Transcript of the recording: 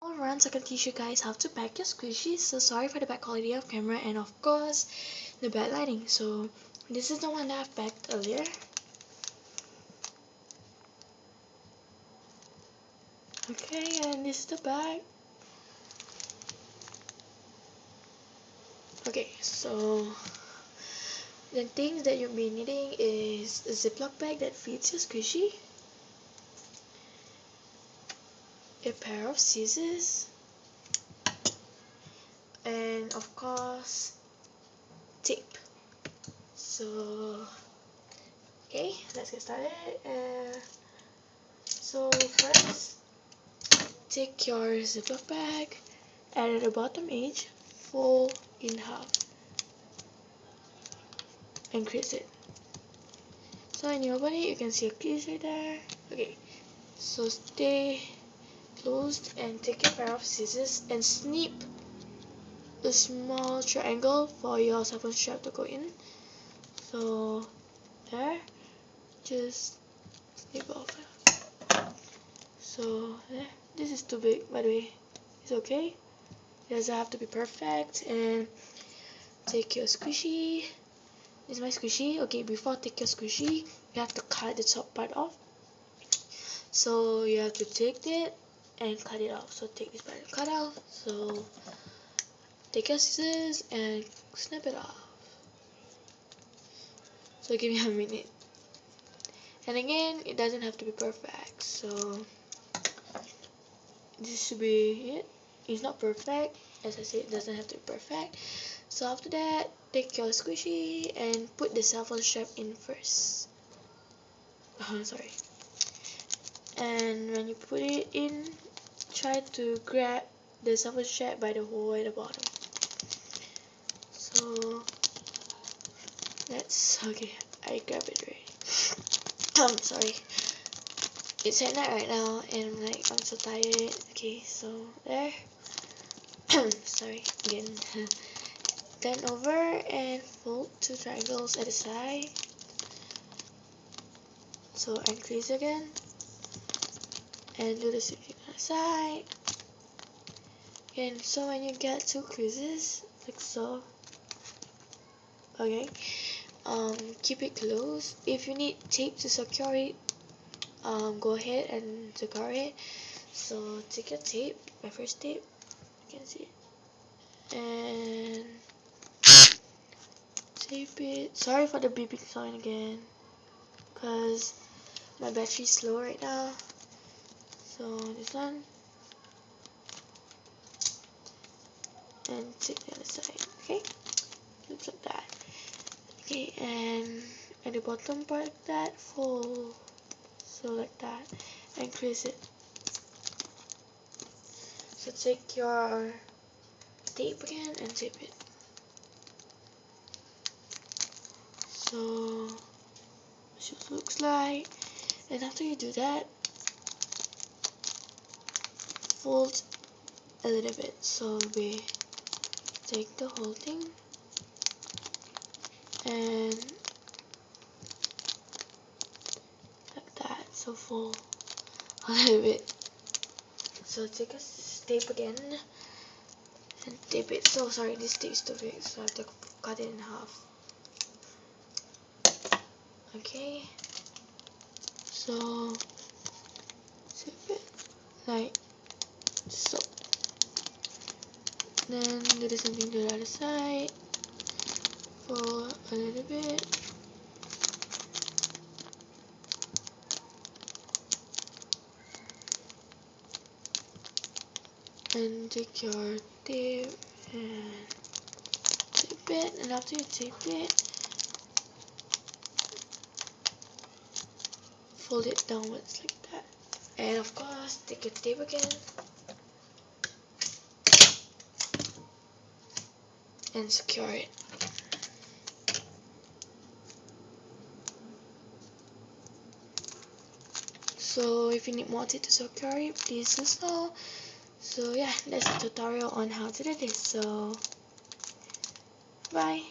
Alright, so I can teach you guys how to pack your squishies. So sorry for the bad quality of camera and of course the bad lighting. So this is the one that I've packed earlier. Okay, and this is the bag. Okay, so the things that you'll be needing is a Ziploc bag that fits your squishy, a pair of scissors, and of course tape. So okay, let's get started. So first, take your Ziploc bag and at the bottom edge, fold in half and crease it. So when you open it, you can see a crease right there. Okay, so stay closed and take your pair of scissors and snip a small triangle for your cell phone strap to go in. So there, just snip off. So there, this is too big by the way. It's okay. It doesn't have to be perfect. And take your squishy. This is my squishy. Okay, before take your squishy, you have to cut the top part off. So you have to take it and cut it off. So take this part and cut off. So take your scissors and snip it off. So give me a minute. And again, it doesn't have to be perfect. So this should be it. It's not perfect. As I said, it doesn't have to be perfect. So after that, take your squishy and put the cell phone strap in first. Sorry. And when you put it in, try to grab the cell phone strap by the hole at the bottom. So that's okay. I grab it already. Sorry. It's at night right now, and I'm so tired. Okay, so there. Sorry again. Turn over and fold two triangles at the side. So increase again and do the same thing on the side. Again, so when you get two creases like so, okay, keep it closed. If you need tape to secure it, go ahead and secure it. So take your tape, my first tape, you can see it, and tape it. Sorry for the beeping sound again, because my battery's slow right now. So this one, and take the other side. Okay, looks like that. Okay, and at the bottom part of that, fold, so like that, and crease it. So take your tape again and tape it. So this is what it looks like. And after you do that, fold a little bit. So we take the whole thing and like that. So fold a little bit. So take a tape again and tape it. So sorry, this tape is too big, so I have to cut it in half. Okay, so tape it like so. Then do the same thing to the other side. Fold a little bit. And take your tape and tape it, and after you tape it, fold it downwards like that. And of course, take your tape again and secure it. So if you need more tape to secure it, please do so. So yeah, that's the tutorial on how to do this. So bye.